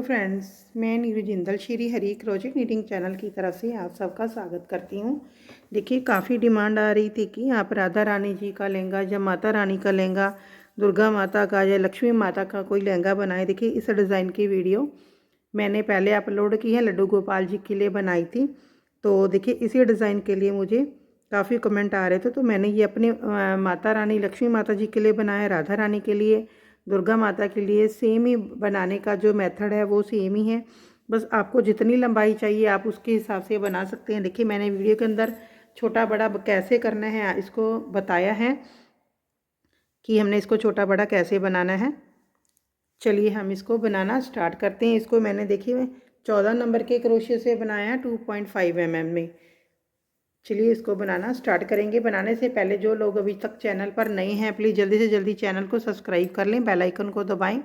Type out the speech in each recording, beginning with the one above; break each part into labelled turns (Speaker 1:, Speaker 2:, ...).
Speaker 1: Hello friends, मैं Neeru Jindal Shri Hari crochet knitting channel की तरफ से आप सबका स्वागत करती हूँ। देखिए, काफ़ी डिमांड आ रही थी कि आप राधा रानी जी का लहंगा या माता रानी का लहंगा, दुर्गा माता का या लक्ष्मी माता का कोई लहंगा बनाए। देखिए, इस डिज़ाइन की वीडियो मैंने पहले अपलोड की है, लड्डू गोपाल जी के लिए बनाई थी। तो देखिए, इसी डिज़ाइन के लिए मुझे काफ़ी कमेंट आ रहे थे, तो मैंने ये अपने माता रानी लक्ष्मी माता जी के लिए बनाया, राधा रानी के लिए, दुर्गा माता के लिए। सेम ही बनाने का जो मेथड है वो सेम ही है, बस आपको जितनी लंबाई चाहिए आप उसके हिसाब से बना सकते हैं। देखिए, मैंने वीडियो के अंदर छोटा बड़ा कैसे करना है इसको बताया है कि हमने इसको छोटा बड़ा कैसे बनाना है। चलिए हम इसको बनाना स्टार्ट करते हैं। इसको मैंने देखिए 14 नंबर के क्रोशिया से बनाया है 2.5 mm में। चलिए इसको बनाना स्टार्ट करेंगे। बनाने से पहले जो लोग अभी तक चैनल पर नए हैं, प्लीज़ जल्दी से जल्दी चैनल को सब्सक्राइब कर लें, बेल आइकन को दबाएं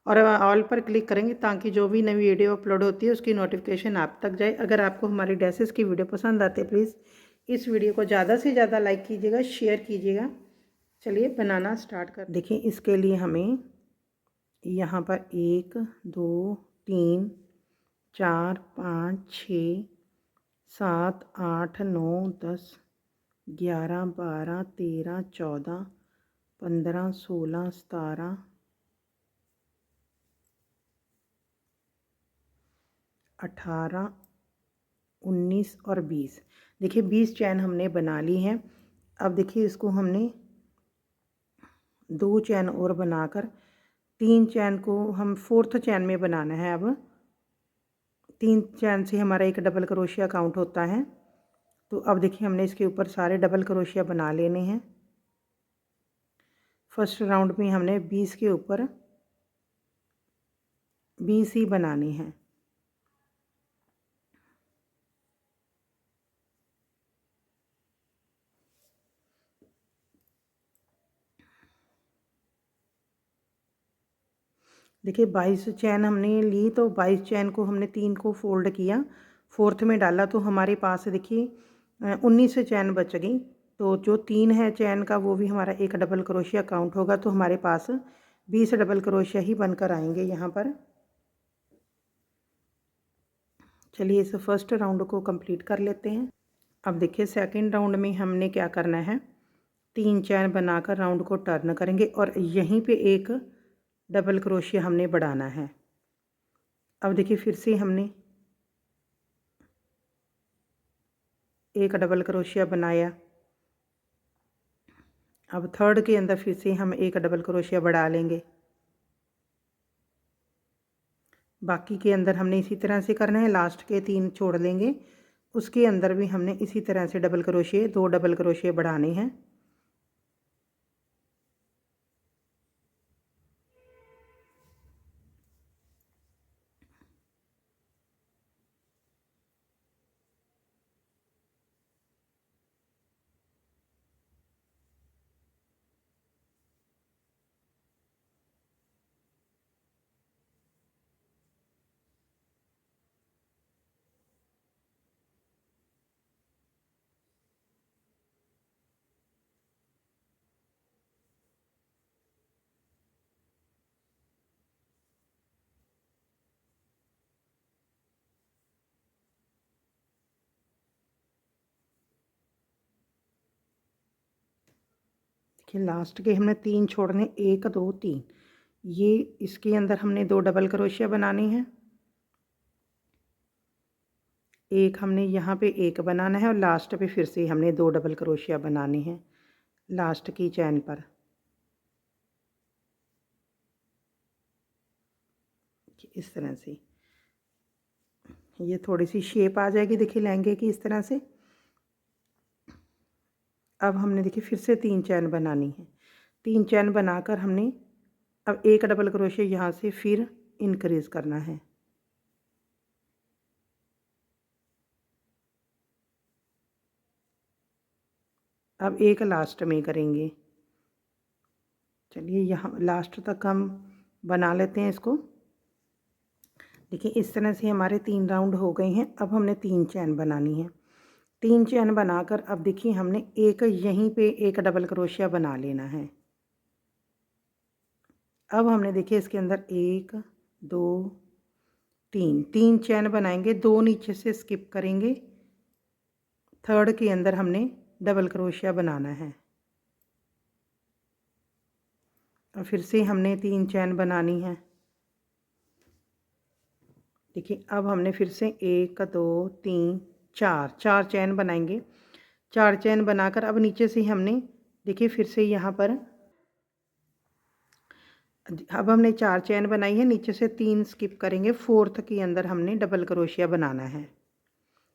Speaker 1: और ऑल पर क्लिक करेंगे ताकि जो भी नई वीडियो अपलोड होती है उसकी नोटिफिकेशन आप तक जाए। अगर आपको हमारी ड्रेसेस की वीडियो पसंद आती है, प्लीज़ इस वीडियो को ज़्यादा से ज़्यादा लाइक कीजिएगा, शेयर कीजिएगा। चलिए बनाना स्टार्ट कर। देखिए, इसके लिए हमें यहाँ पर 1 2 3 4 5 6 7 8 9 10 11 12 13 14 15 16 17 18 19 और 20। देखिए 20 चैन हमने बना ली हैं। अब देखिए इसको हमने 2 चैन और बनाकर 3 चैन को हम 4th चैन में बनाना है। अब 3 चैन से हमारा एक डबल क्रोशिया काउंट होता है। तो अब देखिए हमने इसके ऊपर सारे डबल क्रोशिया बना लेने हैं। फर्स्ट राउंड में हमने 20 के ऊपर 20 ही बनाने हैं। देखिए 22 चैन हमने ली, तो 22 चैन को हमने 3 को फोल्ड किया, 4th में डाला, तो हमारे पास देखिए 19 चैन बच गई। तो जो 3 है चैन का वो भी हमारा एक डबल क्रोशिया काउंट होगा, तो हमारे पास 20 डबल क्रोशिया ही बनकर आएंगे यहाँ पर। चलिए इस फर्स्ट राउंड को कंप्लीट कर लेते हैं। अब देखिए सेकंड राउंड में हमने क्या करना है, 3 चैन बनाकर राउंड को टर्न करेंगे और यहीं पे एक डबल क्रोशिया हमने बढ़ाना है। अब देखिए फिर से हमने एक डबल क्रोशिया बनाया। अब थर्ड के अंदर फिर से हम एक डबल क्रोशिया बढ़ा लेंगे। बाकी के अंदर हमने इसी तरह से करना है, लास्ट के 3 छोड़ लेंगे, उसके अंदर भी हमने इसी तरह से डबल क्रोशिया 2 डबल क्रोशिया बढ़ाने हैं। देखिए लास्ट के हमने 3 छोड़ने, 1 2 3, ये इसके अंदर हमने 2 डबल क्रोशिया बनानी है। एक हमने यहाँ पे एक बनाना है और लास्ट पे फिर से हमने 2 डबल क्रोशिया बनाने हैं लास्ट की चैन पर। इस तरह से ये थोड़ी सी शेप आ जाएगी देखिए लहंगे की, इस तरह से। अब हमने देखिए फिर से 3 चैन बनानी है। 3 चैन बनाकर हमने अब एक डबल क्रोशिया यहाँ से फिर इंक्रीज करना है। अब एक लास्ट में करेंगे। चलिए यहाँ लास्ट तक हम बना लेते हैं इसको। देखिए इस तरह से हमारे 3 राउंड हो गए हैं। अब हमने 3 चैन बनानी है। 3 चैन बनाकर अब देखिए हमने एक यहीं पे एक डबल क्रोशिया बना लेना है। अब हमने देखिए इसके अंदर 1 2 तीन, तीन चैन बनाएंगे, दो नीचे से स्किप करेंगे, थर्ड के अंदर हमने डबल क्रोशिया बनाना है और फिर से हमने तीन चैन बनानी है। देखिए अब हमने फिर से 1 2 3 4 4 चैन बनाएंगे। 4 चैन बनाकर अब नीचे से हमने देखिए फिर से यहाँ पर अब हमने 4 चैन बनाई है, नीचे से 3 स्किप करेंगे, फोर्थ के अंदर हमने डबल क्रोशिया बनाना है।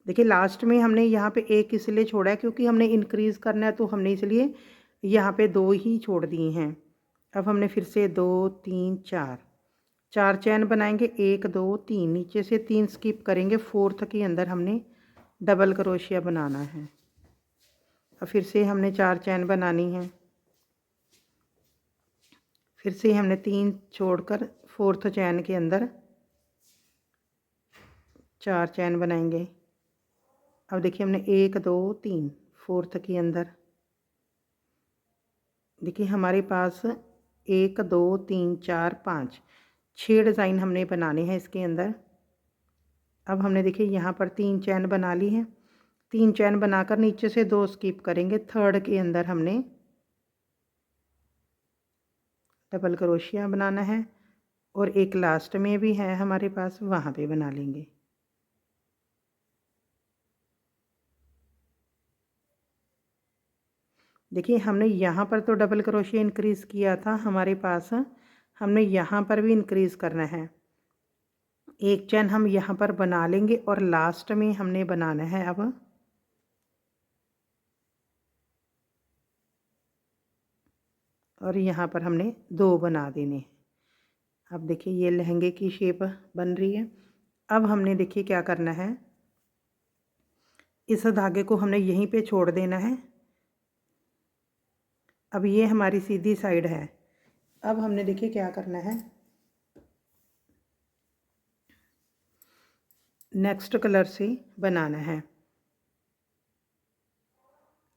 Speaker 1: देखिए लास्ट में हमने यहाँ पे एक इसलिए छोड़ा है क्योंकि हमने इंक्रीज़ करना है, तो हमने इसलिए यहाँ पे 2 ही छोड़ दिए हैं। अब हमने फिर से 2 3 4 4 चैन बनाएंगे, 1 2 3 नीचे से 3 स्किप करेंगे, फोर्थ के अंदर हमने डबल क्रोशिया बनाना है और फिर से हमने 4 चैन बनानी है। फिर से हमने 3 छोड़कर फोर्थ चैन के अंदर 4 चैन बनाएंगे। अब देखिए हमने 1 2 3 फोर्थ के अंदर, देखिए हमारे पास 1 2 3 4 5 6 डिज़ाइन हमने बनाने हैं इसके अंदर। अब हमने देखिए यहाँ पर 3 चैन बना ली है, 3 चैन बनाकर नीचे से 2 स्किप करेंगे, थर्ड के अंदर हमने डबल क्रोशिया बनाना है और एक लास्ट में भी है हमारे पास, वहाँ पे बना लेंगे। देखिए हमने यहाँ पर तो डबल क्रोशिया इंक्रीज़ किया था हमारे पास, हमने यहाँ पर भी इंक्रीज़ करना है। एक चैन हम यहाँ पर बना लेंगे और लास्ट में हमने बनाना है अब और यहाँ पर हमने 2 बना देने हैं। अब देखिए ये लहंगे की शेप बन रही है। अब हमने देखिए क्या करना है, इस धागे को हमने यहीं पे छोड़ देना है। अब ये हमारी सीधी साइड है। अब हमने देखिए क्या करना है, नेक्स्ट कलर से बनाना है।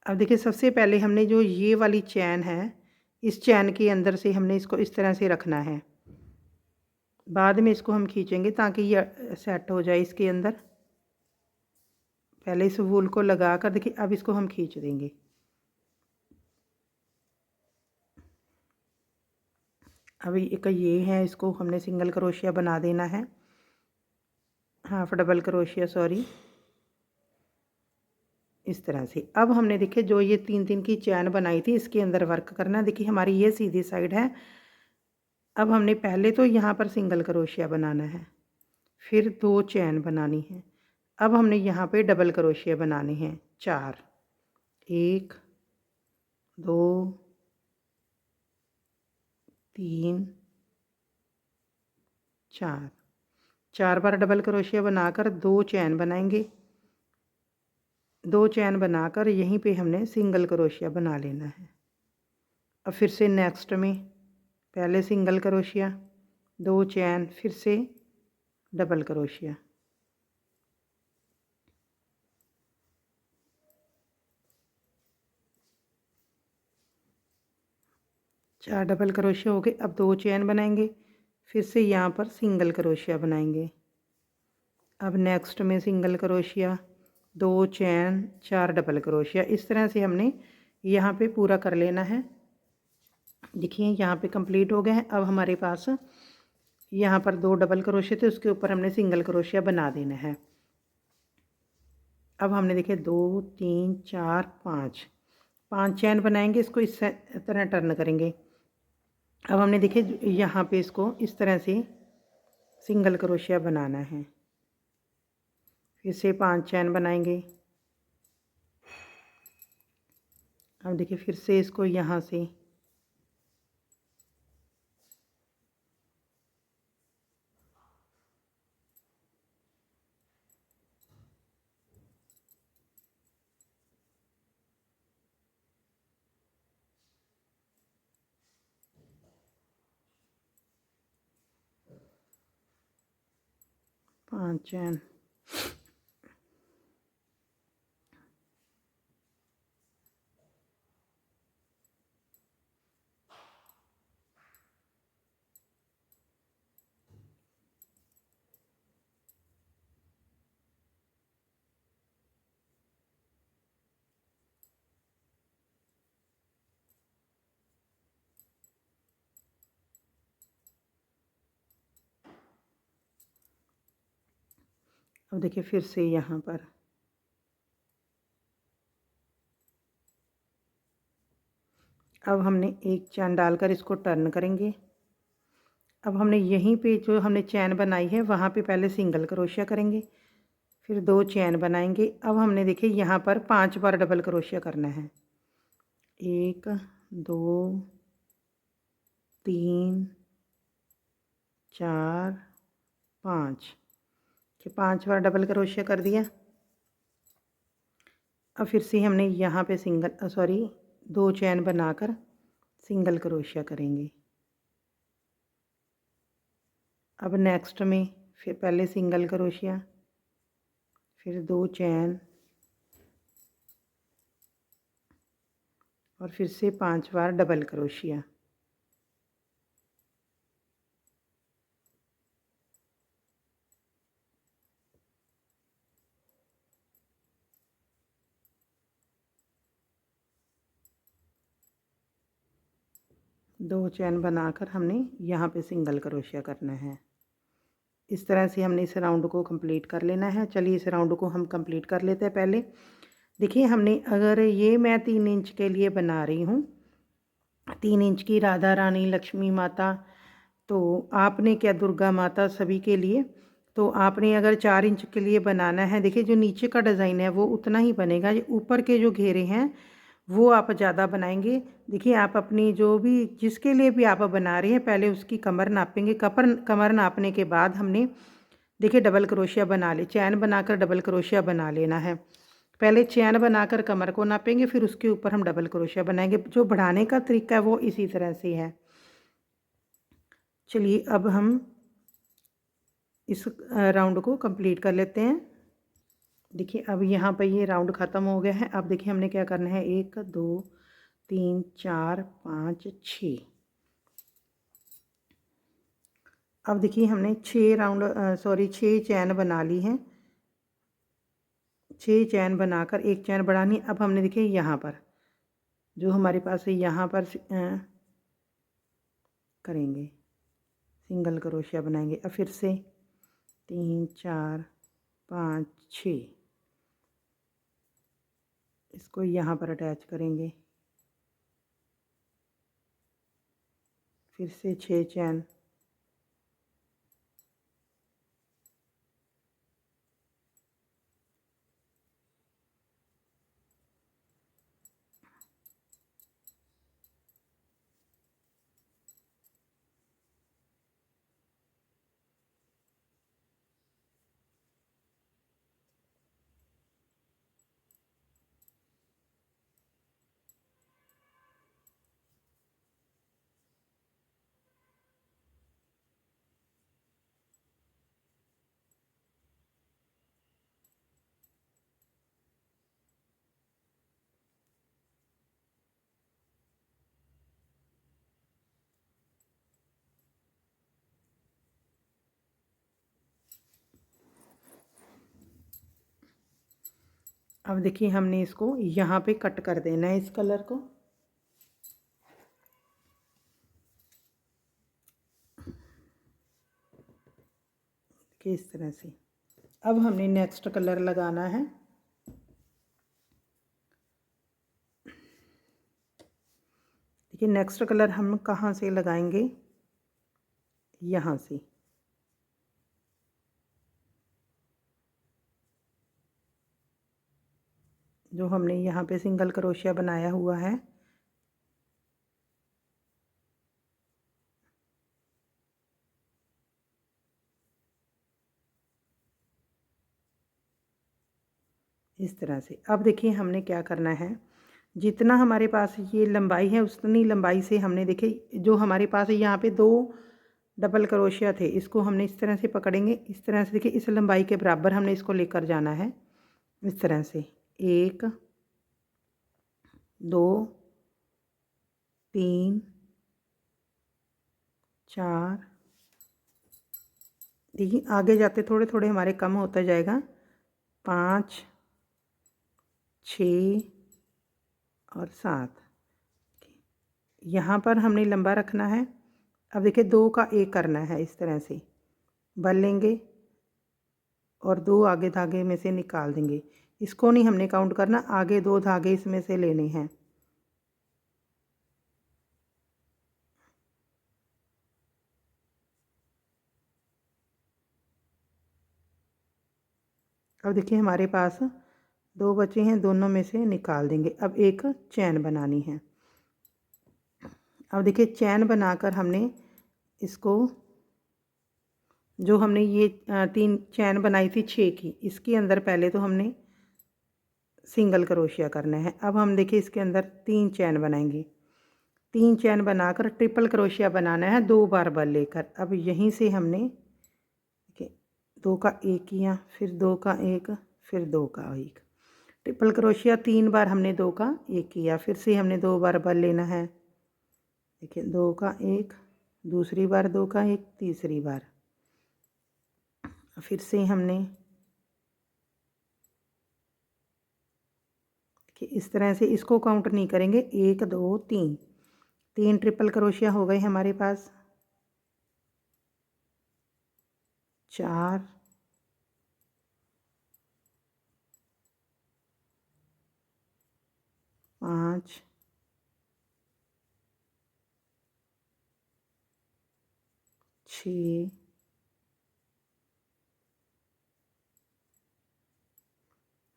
Speaker 1: अब देखिए सबसे पहले हमने जो ये वाली चैन है, इस चैन के अंदर से हमने इसको इस तरह से रखना है, बाद में इसको हम खींचेंगे ताकि ये सेट हो जाए इसके अंदर। पहले इस वूल को लगा कर देखिए अब इसको हम खींच देंगे। अभी एक ये है, इसको हमने सिंगल क्रोशिया बना देना है, हाफ डबल क्रोशिया सॉरी, इस तरह से। अब हमने देखिए जो ये 3 3 की चैन बनाई थी इसके अंदर वर्क करना। देखिए हमारी ये सीधी साइड है। अब हमने पहले तो यहाँ पर सिंगल क्रोशिया बनाना है, फिर 2 चैन बनानी है। अब हमने यहाँ पे डबल क्रोशिया बनाने हैं 4, 1 2 3 4, 4 बार डबल क्रोशिया बनाकर 2 चैन बनाएंगे, 2 चैन बनाकर यहीं पे हमने सिंगल क्रोशिया बना लेना है। अब फिर से नेक्स्ट में पहले सिंगल क्रोशिया, 2 चैन, फिर से डबल क्रोशिया। चार डबल क्रोशिया हो गए। अब 2 चैन बनाएंगे, फिर से यहाँ पर सिंगल क्रोशिया बनाएंगे। अब नेक्स्ट में सिंगल क्रोशिया, 2 चैन, 4 डबल क्रोशिया। इस तरह से हमने यहाँ पे पूरा कर लेना है। देखिए यहाँ पे कंप्लीट हो गए हैं। अब हमारे पास यहाँ पर 2 डबल क्रोशिया थे, उसके ऊपर हमने सिंगल क्रोशिया बना देना है। अब हमने देखिए 2 3 4 5 5 चैन बनाएंगे, इसको इस तरह टर्न करेंगे। अब हमने देखिए यहाँ पे इसको इस तरह से सिंगल क्रोशिया बनाना है, फिर से 5 चैन बनाएंगे। अब देखिए फिर से इसको यहाँ से पाँच चैन, अब देखिए फिर से यहाँ पर अब हमने एक चैन डालकर इसको टर्न करेंगे। अब हमने यहीं पे जो हमने चैन बनाई है वहाँ पे पहले सिंगल क्रोशिया करेंगे, फिर 2 चैन बनाएंगे। अब हमने देखिए यहाँ पर 5 बार डबल क्रोशिया करना है। 1 2 3 4 5, 5 बार डबल क्रोशिया कर दिया। अब फिर से हमने यहाँ पे सॉरी 2 चैन बनाकर सिंगल क्रोशिया करेंगे। अब नेक्स्ट में फिर पहले सिंगल क्रोशिया, फिर 2 चैन और फिर से 5 बार डबल क्रोशिया। दो चैन बनाकर हमने यहाँ पे सिंगल क्रोशिया करना है। इस तरह से हमने इस राउंड को कंप्लीट कर लेना है। चलिए इस राउंड को हम कंप्लीट कर लेते हैं। पहले देखिए हमने अगर ये मैं 3 इंच के लिए बना रही हूँ, 3 इंच की राधा रानी, लक्ष्मी माता, तो आपने क्या दुर्गा माता सभी के लिए, तो आपने अगर 4 इंच के लिए बनाना है, देखिए जो नीचे का डिज़ाइन है वो उतना ही बनेगा, ये ऊपर के जो घेरे हैं वो आप ज़्यादा बनाएंगे। देखिए आप अपनी जो भी जिसके लिए भी आप बना रहे हैं पहले उसकी कमर नापेंगे। कमर नापने के बाद हमने देखिए डबल क्रोशिया बना ले, चैन बनाकर डबल क्रोशिया बना लेना है। पहले चैन बनाकर कमर को नापेंगे, फिर उसके ऊपर हम डबल क्रोशिया बनाएंगे। जो बढ़ाने का तरीका है वो इसी तरह से है। चलिए अब हम इस राउंड को कंप्लीट कर लेते हैं। देखिए अब यहाँ पर ये राउंड ख़त्म हो गया है। अब देखिए हमने क्या करना है, 1 2 3 4 5 6। अब देखिए हमने 6 राउंड सॉरी 6 चैन बना ली हैं। 6 चैन बनाकर एक चैन बढ़ानी। अब हमने देखिए यहाँ पर जो हमारे पास है यहाँ पर करेंगे सिंगल क्रोशिया बनाएंगे। अब फिर से 3 4 5 6 इसको यहाँ पर अटैच करेंगे। फिर से 6 चैन, अब देखिए हमने इसको यहाँ पे कट कर देना है इस कलर को। देखिए इस तरह से। अब हमने नेक्स्ट कलर लगाना है। देखिए नेक्स्ट कलर हम कहाँ से लगाएंगे, यहाँ से। जो हमने यहाँ पे सिंगल क्रोशिया बनाया हुआ है इस तरह से। अब देखिए हमने क्या करना है, जितना हमारे पास ये लंबाई है उतनी लंबाई से हमने देखिए जो हमारे पास यहाँ पे 2 डबल क्रोशिया थे, इसको हमने इस तरह से पकड़ेंगे। इस तरह से देखिए इस लंबाई के बराबर हमने इसको लेकर जाना है इस तरह से। 1 2 3 4, देखिए आगे जाते थोड़े थोड़े हमारे कम होता जाएगा। 5 6 और 7, यहाँ पर हमने लंबा रखना है। अब देखिए 2 का 1 करना है इस तरह से बल लेंगे, और 2 आगे धागे में से निकाल देंगे। इसको नहीं हमने काउंट करना, आगे 2 धागे इसमें से लेने हैं। अब देखिए हमारे पास 2 बचे हैं, दोनों में से निकाल देंगे। अब एक चैन बनानी है। अब देखिए चैन बनाकर हमने इसको, जो हमने ये 3 चैन बनाई थी 6 की, इसके अंदर पहले तो हमने सिंगल क्रोशिया करना है। अब हम देखिए इसके अंदर 3 चैन बनाएंगे। 3 चैन बनाकर ट्रिपल क्रोशिया बनाना है 2 बार बल लेकर। अब यहीं से हमने देखिए 2 का 1 किया, फिर 2 का 1, फिर 2 का 1। ट्रिपल क्रोशिया 3 बार हमने 2 का 1 किया, फिर से हमने 2 बार बल लेना है। देखिए 2 का 1, दूसरी बार 2 का 1, तीसरी बार फिर से हमने कि इस तरह से, इसको काउंट नहीं करेंगे। 1 2 3, 3 ट्रिपल क्रोशिया हो गए हमारे पास। 4 5 6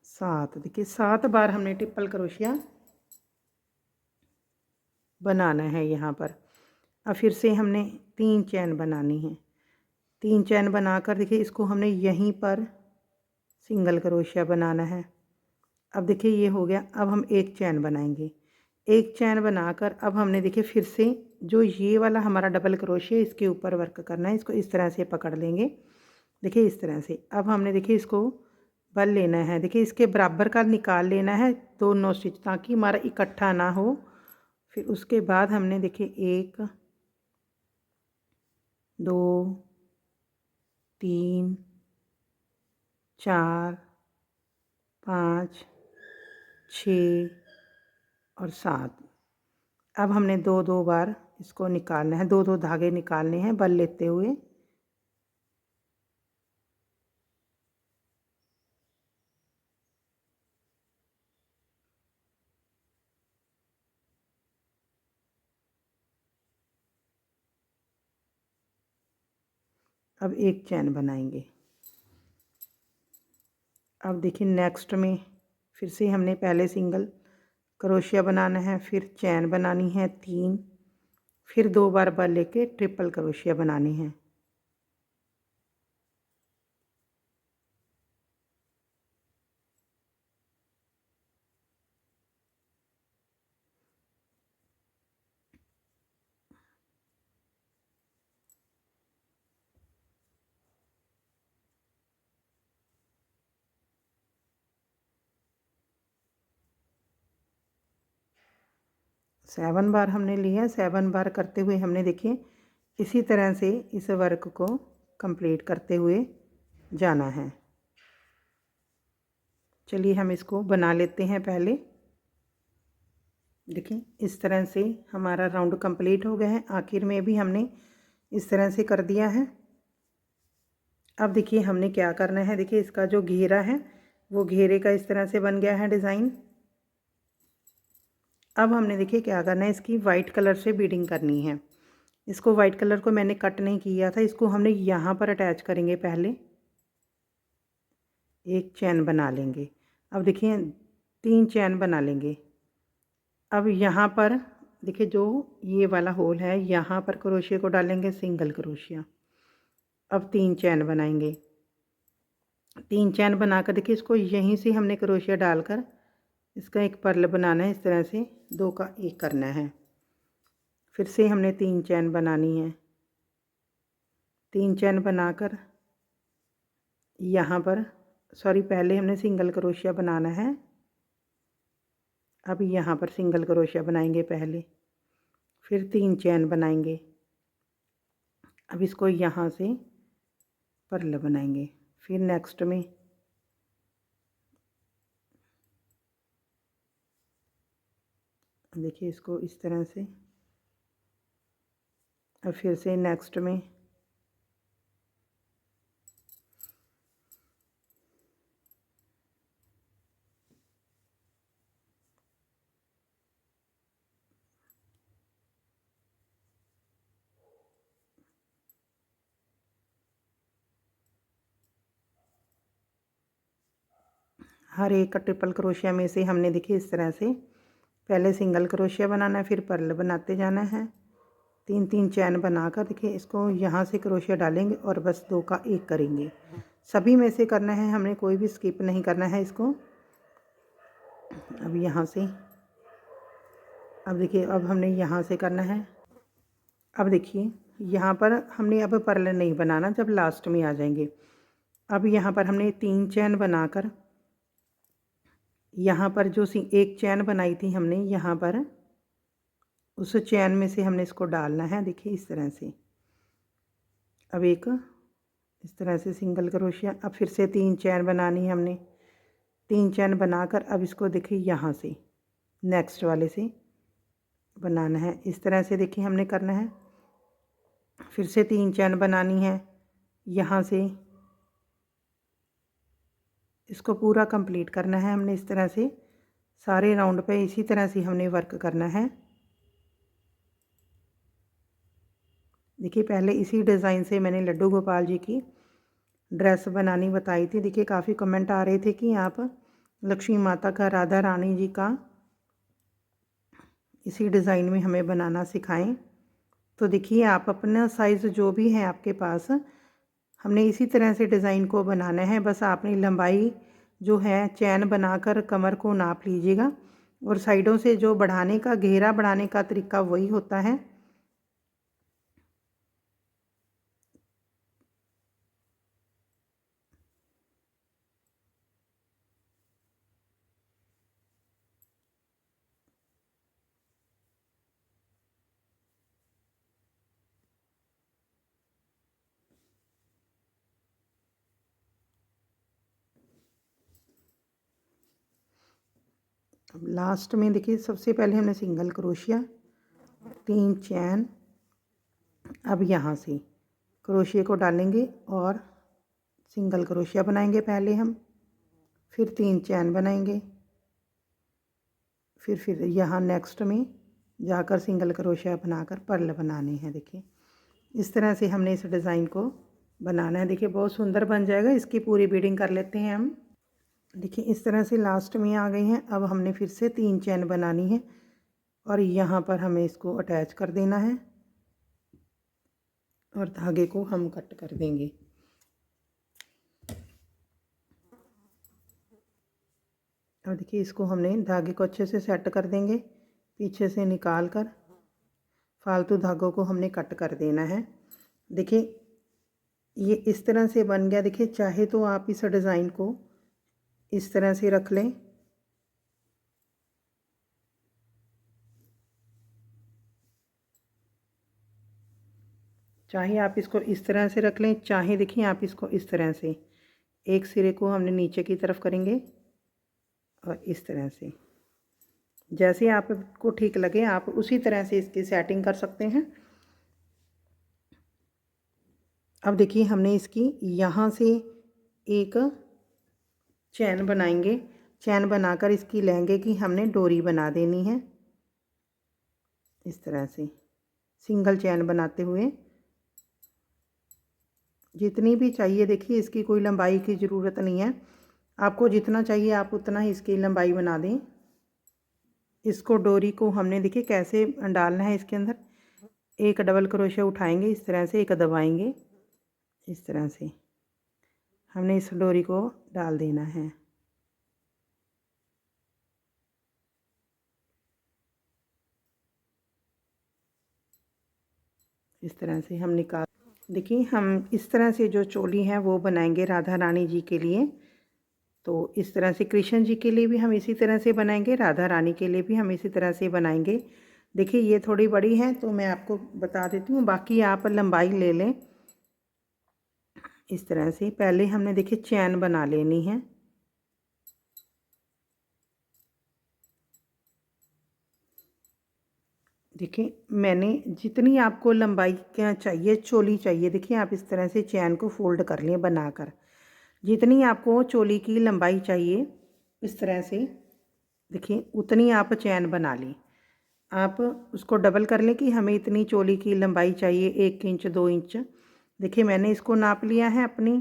Speaker 1: 7। देखिए 7 बार हमने ट्रिपल क्रोशिया बनाना है यहाँ पर। अब फिर से हमने 3 चैन बनानी है। 3 चैन बनाकर देखिए इसको हमने यहीं पर सिंगल क्रोशिया बनाना है। अब देखिए ये हो गया। अब हम एक चैन बनाएंगे। एक चैन बनाकर अब हमने देखिए फिर से जो ये वाला हमारा डबल क्रोशिया, इसके ऊपर वर्क करना है। इसको इस तरह से पकड़ लेंगे, देखिए इस तरह से। अब हमने देखिए इसको बल लेना है। देखिए इसके बराबर का निकाल लेना है दोनों स्टिच, ताकि हमारा इकट्ठा ना हो। फिर उसके बाद हमने देखिए 1 2 3 4 5 6 और 7। अब हमने 2 2 बार इसको निकालना है, 2 2 धागे निकालने हैं बल लेते हुए। अब एक चैन बनाएंगे। अब देखिए नेक्स्ट में फिर से हमने पहले सिंगल क्रोशिया बनाना है, फिर चैन बनानी है 3, फिर 2 बार बल लेके ट्रिपल क्रोशिया बनानी है। सेवन बार हमने लिया। 7 बार करते हुए हमने देखिए इसी तरह से इस वर्क को कंप्लीट करते हुए जाना है। चलिए हम इसको बना लेते हैं पहले। देखिए इस तरह से हमारा राउंड कंप्लीट हो गया है। आखिर में भी हमने इस तरह से कर दिया है। अब देखिए हमने क्या करना है। देखिए इसका जो घेरा है वो घेरे का इस तरह से बन गया है डिज़ाइन। अब हमने देखिए क्या करना है, इसकी वाइट कलर से बीडिंग करनी है। इसको वाइट कलर को मैंने कट नहीं किया था, इसको हमने यहाँ पर अटैच करेंगे। पहले एक चैन बना लेंगे। अब देखिए 3 चैन बना लेंगे। अब यहाँ पर देखिए जो ये वाला होल है, यहाँ पर क्रोशिया को डालेंगे सिंगल क्रोशिया। अब 3 चैन बनाएंगे। 3 चैन बनाकर देखिए इसको यहीं से हमने क्रोशिया डालकर इसका एक पर्ल बनाना है। इस तरह से 2 का 1 करना है। फिर से हमने 3 चैन बनानी है। 3 चैन बनाकर यहाँ पर, सॉरी, पहले हमने सिंगल क्रोशिया बनाना है। अब यहाँ पर सिंगल क्रोशिया बनाएंगे पहले, फिर 3 चैन बनाएंगे। अब इसको यहाँ से पर्ल बनाएंगे। फिर नेक्स्ट में देखिए इसको इस तरह से। अब फिर से नेक्स्ट में हर एक ट्रिपल क्रोशिया में से हमने देखिए इस तरह से पहले सिंगल क्रोशिया बनाना है, फिर पर्ल बनाते जाना है। 3-3 चैन बनाकर देखिए इसको यहाँ से क्रोशिया डालेंगे और बस 2 का 1 करेंगे। सभी में से करना है, हमने कोई भी स्किप नहीं करना है इसको। अब यहाँ से अब देखिए अब हमने यहाँ से करना है। अब देखिए यहाँ पर हमने अब पर्ल नहीं बनाना, जब लास्ट में आ जाएंगे। अब यहाँ पर हमने 3 चैन बनाकर यहाँ पर जो एक चैन बनाई थी हमने, यहाँ पर उस चैन में से हमने इसको डालना है। देखिए इस तरह से अब एक इस तरह से सिंगल क्रोशिया, अब फिर से 3 चैन बनानी है हमने। 3 चैन बनाकर अब इसको देखिए यहाँ से नेक्स्ट वाले से बनाना है। इस तरह से देखिए हमने करना है। फिर से 3 चैन बनानी है यहाँ से, इसको पूरा कंप्लीट करना है हमने। इस तरह से सारे राउंड पे इसी तरह से हमने वर्क करना है। देखिए पहले इसी डिज़ाइन से मैंने लड्डू गोपाल जी की ड्रेस बनानी बताई थी। देखिए काफ़ी कमेंट आ रहे थे कि आप लक्ष्मी माता का, राधा रानी जी का इसी डिज़ाइन में हमें बनाना सिखाएं। तो देखिए आप अपना साइज़ जो भी है आपके पास, हमने इसी तरह से डिज़ाइन को बनाना है। बस आपने लंबाई जो है चैन बनाकर कमर को नाप लीजिएगा, और साइडों से जो बढ़ाने का, घेरा बढ़ाने का तरीका वही होता है। अब लास्ट में देखिए सबसे पहले हमने सिंगल क्रोशिया, 3 चैन, अब यहाँ से क्रोशिया को डालेंगे और सिंगल क्रोशिया बनाएंगे पहले हम, फिर 3 चैन बनाएंगे, फिर यहाँ नेक्स्ट में जाकर सिंगल क्रोशिया बनाकर पर्ल बनाने हैं। देखिए इस तरह से हमने इस डिज़ाइन को बनाना है। देखिए बहुत सुंदर बन जाएगा। इसकी पूरी बीडिंग कर लेते हैं हम। देखिए इस तरह से लास्ट में आ गई हैं। अब हमने फिर से 3 चैन बनानी है और यहाँ पर हमें इसको अटैच कर देना है और धागे को हम कट कर देंगे। और देखिए इसको हमने धागे को अच्छे से सेट कर देंगे, पीछे से निकाल कर फालतू धागों को हमने कट कर देना है। देखिए ये इस तरह से बन गया। देखिए चाहे तो आप इस डिज़ाइन को इस तरह से रख लें, चाहे आप इसको इस तरह से रख लें, चाहे देखिए आप इसको इस तरह से एक सिरे को हमने नीचे की तरफ करेंगे और इस तरह से, जैसे आपको ठीक लगे आप उसी तरह से इसकी सेटिंग कर सकते हैं। अब देखिए हमने इसकी यहाँ से एक चैन बनाएंगे। चैन बनाकर इसकी लहंगे की हमने डोरी बना देनी है। इस तरह से सिंगल चैन बनाते हुए जितनी भी चाहिए, देखिए इसकी कोई लंबाई की ज़रूरत नहीं है, आपको जितना चाहिए आप उतना ही इसकी लंबाई बना दें। इसको डोरी को हमने देखिए कैसे डालना है। इसके अंदर एक डबल क्रोशिया उठाएंगे, इस तरह से एक दबाएंगे, इस तरह से हमने इस डोरी को डाल देना है। इस तरह से हम निकाल, देखिए हम इस तरह से जो चोली है वो बनाएंगे राधा रानी जी के लिए। तो इस तरह से कृष्ण जी के लिए भी हम इसी तरह से बनाएंगे, राधा रानी के लिए भी हम इसी तरह से बनाएंगे। देखिए ये थोड़ी बड़ी है तो मैं आपको बता देती हूँ, बाकी आप लंबाई ले लें। इस तरह से पहले हमने देखिए चैन बना लेनी है। देखिए मैंने जितनी आपको लंबाई क्या चाहिए, चोली चाहिए, देखिए आप इस तरह से चैन को फोल्ड कर लें बनाकर। जितनी आपको चोली की लंबाई चाहिए इस तरह से देखिए उतनी आप चैन बना लें। आप उसको डबल कर लें कि हमें इतनी चोली की लंबाई चाहिए, 1 इंच 2 इंच। देखिए मैंने इसको नाप लिया है अपनी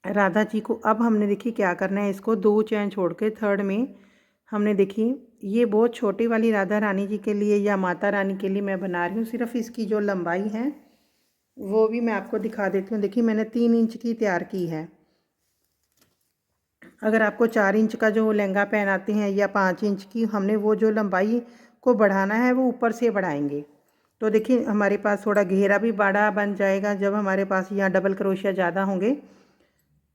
Speaker 1: राधा जी को अब हमने देखिए क्या करना है, इसको 2 चैन छोड़ के थर्ड में हमने देखिए ये बहुत छोटी वाली राधा रानी जी के लिए या माता रानी के लिए मैं बना रही हूँ। सिर्फ इसकी जो लंबाई है वो भी मैं आपको दिखा देती हूँ। देखिए मैंने 3 इंच की तैयार की है। अगर आपको 4 इंच का जो लहंगा पहनाते हैं या 5 इंच की, हमने वो जो लंबाई को बढ़ाना है वो ऊपर से बढ़ाएंगे। तो देखिए हमारे पास थोड़ा घेरा भी बड़ा बन जाएगा जब हमारे पास यहाँ डबल क्रोशिया ज़्यादा होंगे।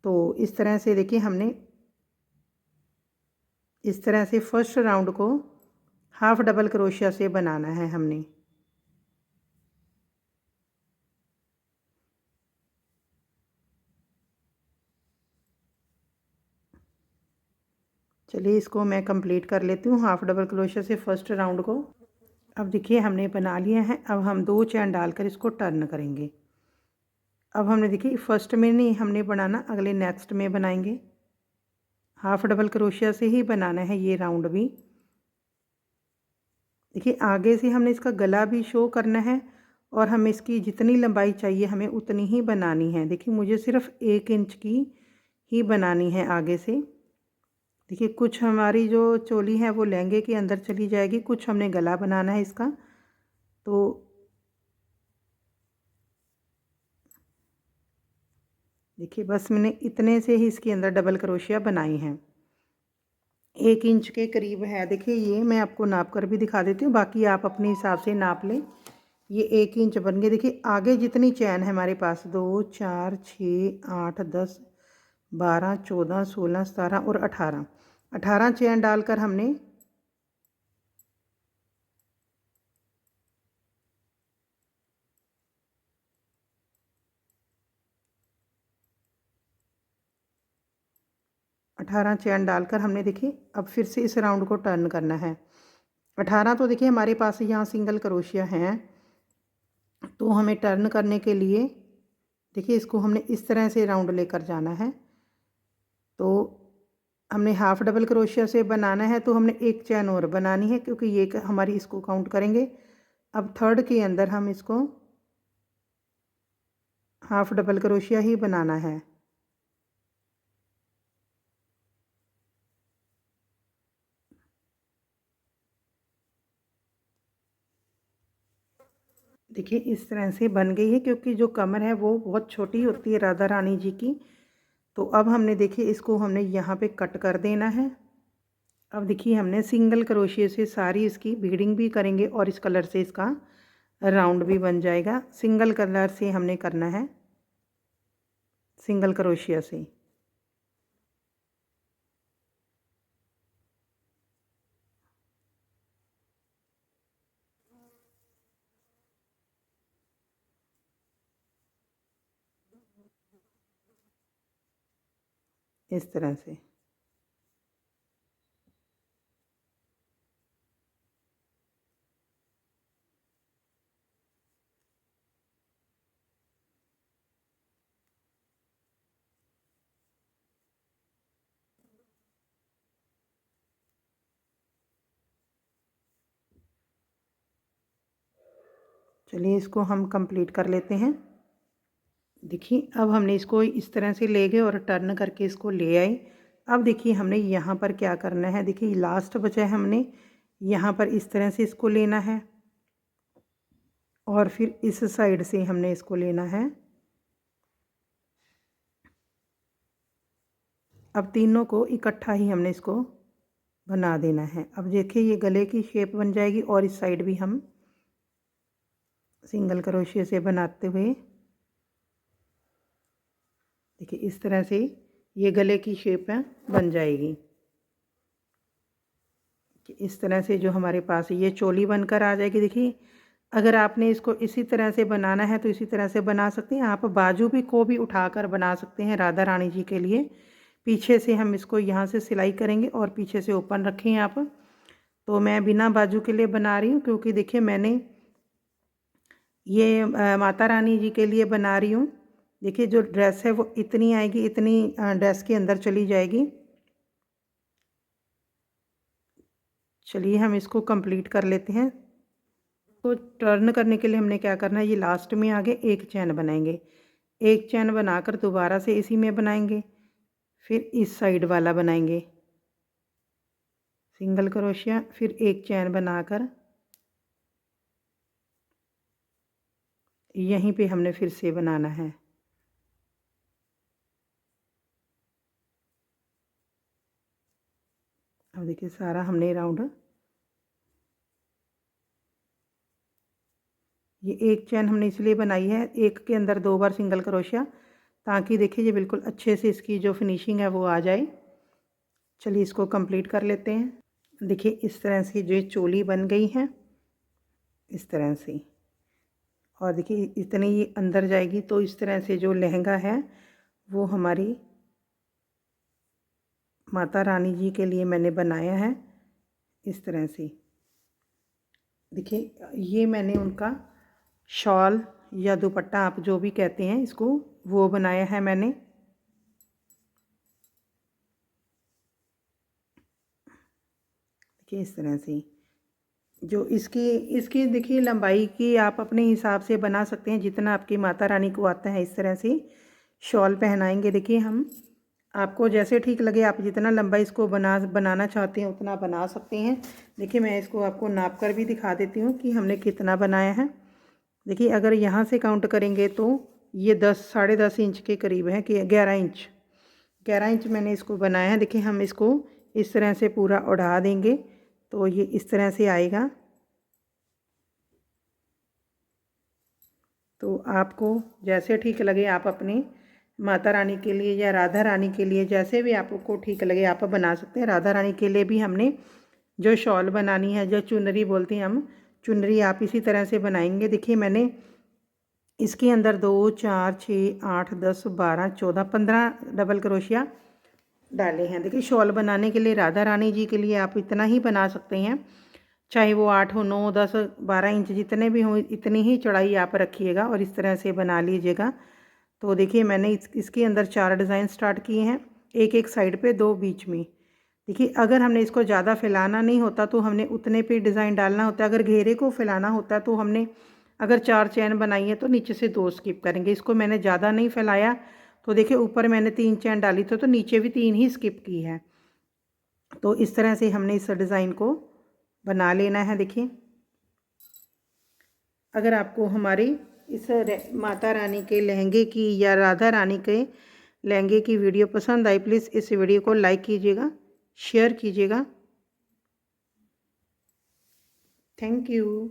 Speaker 1: तो इस तरह से देखिए हमने इस तरह से फर्स्ट राउंड को हाफ डबल क्रोशिया से बनाना है हमने। चलिए इसको मैं कंप्लीट कर लेती हूँ हाफ डबल क्रोशिया से फर्स्ट राउंड को। अब देखिए हमने बना लिया है। अब हम 2 चैन डालकर इसको टर्न करेंगे। अब हमने देखिए फर्स्ट में नहीं हमने बनाना, अगले नेक्स्ट में बनाएंगे। हाफ डबल क्रोशिया से ही बनाना है ये राउंड भी। देखिए आगे से हमने इसका गला भी शो करना है और हमें इसकी जितनी लंबाई चाहिए हमें उतनी ही बनानी है। देखिए मुझे सिर्फ 1 इंच की ही बनानी है आगे से। देखिए कुछ हमारी जो चोली है वो लहंगे के अंदर चली जाएगी, कुछ हमने गला बनाना है इसका। तो देखिए बस मैंने इतने से ही इसके अंदर डबल क्रोशिया बनाई हैं। 1 इंच के करीब है। देखिए ये मैं आपको नाप कर भी दिखा देती हूँ, बाकी आप अपने हिसाब से नाप लें। ये 1 इंच बन गए। देखिए आगे जितनी चैन है हमारे पास 2 4 6 8 10 12 14 16 17 और 18 चैन डालकर हमने 18 चैन डालकर हमने देखिए अब फिर से इस राउंड को टर्न करना है। 18 तो देखिए हमारे पास यहाँ सिंगल क्रोशिया हैं, तो हमें टर्न करने के लिए देखिए इसको हमने इस तरह से राउंड लेकर जाना है। तो हमने हाफ डबल क्रोशिया से बनाना है तो हमने 1 चैन और बनानी है, क्योंकि ये हमारी इसको काउंट करेंगे। अब थर्ड के अंदर हम इसको हाफ डबल क्रोशिया ही बनाना है। देखिए इस तरह से बन गई है, क्योंकि जो कमर है वो बहुत छोटी होती है राधा रानी जी की। तो अब हमने देखिए इसको हमने यहाँ पे कट कर देना है। अब देखिए हमने सिंगल क्रोशिया से सारी इसकी बीडिंग भी करेंगे और इस कलर से इसका राउंड भी बन जाएगा। सिंगल कलर से हमने करना है, सिंगल क्रोशिया से। इस तरह से चलिए इसको हम कंप्लीट कर लेते हैं। देखिए अब हमने इसको इस तरह से ले गए और टर्न करके इसको ले आए। अब देखिए हमने यहाँ पर क्या करना है। देखिए लास्ट बचा है, हमने यहाँ पर इस तरह से इसको लेना है और फिर इस साइड से हमने इसको लेना है। अब तीनों को इकट्ठा ही हमने इसको बना देना है। अब देखिए ये गले की शेप बन जाएगी और इस साइड भी हम सिंगल क्रोशिया से बनाते हुए देखिए इस तरह से ये गले की शेप है बन जाएगी। कि इस तरह से जो हमारे पास ये चोली बनकर आ जाएगी। देखिए अगर आपने इसको इसी तरह से बनाना है तो इसी तरह से बना सकते हैं। आप बाजू भी को भी उठाकर बना सकते हैं राधा रानी जी के लिए। पीछे से हम इसको यहाँ से सिलाई करेंगे और पीछे से ओपन रखें आप। तो मैं बिना बाजू के लिए बना रही हूँ, क्योंकि देखिए मैंने ये माता रानी जी के लिए बना रही हूँ। देखिए जो ड्रेस है वो इतनी आएगी, इतनी ड्रेस के अंदर चली जाएगी। चलिए हम इसको कंप्लीट कर लेते हैं। तो टर्न करने के लिए हमने क्या करना है, ये लास्ट में आगे 1 चैन बनाएंगे। एक चैन बनाकर दोबारा से इसी में बनाएंगे, फिर इस साइड वाला बनाएंगे सिंगल क्रोशिया, फिर एक चैन बनाकर यहीं पे हमने फिर से बनाना है। अब देखिए सारा हमने राउंड, ये एक चैन हमने इसलिए बनाई है, एक के अंदर 2 बार सिंगल क्रोशिया, ताकि देखिए ये बिल्कुल अच्छे से इसकी जो फिनिशिंग है वो आ जाए। चलिए इसको कंप्लीट कर लेते हैं। देखिए इस तरह से जो चोली बन गई है, इस तरह से, और देखिए इतनी ये अंदर जाएगी तो इस तरह से जो लहंगा है वो हमारी माता रानी जी के लिए मैंने बनाया है इस तरह से। देखिए ये मैंने उनका शॉल या दुपट्टा, आप जो भी कहते हैं इसको, वो बनाया है मैंने। देखिए इस तरह से जो इसकी इसकी देखिए लंबाई की आप अपने हिसाब से बना सकते हैं, जितना आपकी माता रानी को आता है। इस तरह से शॉल पहनाएंगे। देखिए हम, आपको जैसे ठीक लगे, आप जितना लंबा इसको बनाना चाहते हैं उतना बना सकते हैं। देखिए मैं इसको आपको नाप कर भी दिखा देती हूँ कि हमने कितना बनाया है। देखिए अगर यहाँ से काउंट करेंगे तो ये 10 साढ़े 10 इंच के करीब है, कि 11 इंच मैंने इसको बनाया है। देखिए हम इसको इस तरह से पूरा उड़ा देंगे तो ये इस तरह से आएगा। तो आपको जैसे ठीक लगे आप अपनी माता रानी के लिए या राधा रानी के लिए, जैसे भी आपको ठीक लगे आप बना सकते हैं। राधा रानी के लिए भी हमने जो शॉल बनानी है, जो चुनरी बोलते हैं हम, चुनरी आप इसी तरह से बनाएंगे। देखिए मैंने इसके अंदर 2 4 6 8 10 12 14 15 डबल क्रोशिया डाले हैं। देखिए शॉल बनाने के लिए राधा रानी जी के लिए आप इतना ही बना सकते हैं, चाहे वो 8 हो, 9 10 12 इंच जितने भी हों, इतनी ही चौड़ाई आप रखिएगा और इस तरह से बना लीजिएगा। तो देखिए मैंने इसके अंदर 4 डिज़ाइन स्टार्ट किए हैं, एक एक साइड पे, 2 बीच में। देखिए अगर हमने इसको ज़्यादा फैलाना नहीं होता तो हमने उतने पे डिज़ाइन डालना होता है। अगर घेरे को फैलाना होता है तो हमने, अगर 4 चैन बनाई है तो नीचे से 2 स्किप करेंगे। इसको मैंने ज़्यादा नहीं फैलाया, तो देखिए ऊपर मैंने 3 चैन डाली थी तो नीचे भी 3 ही स्किप की है। तो इस तरह से हमने इस डिज़ाइन को बना लेना है। देखिए अगर आपको हमारी इस माता रानी के लहंगे की या राधा रानी के लहंगे की वीडियो पसंद आई, प्लीज़ इस वीडियो को लाइक कीजिएगा, शेयर कीजिएगा। Thank you.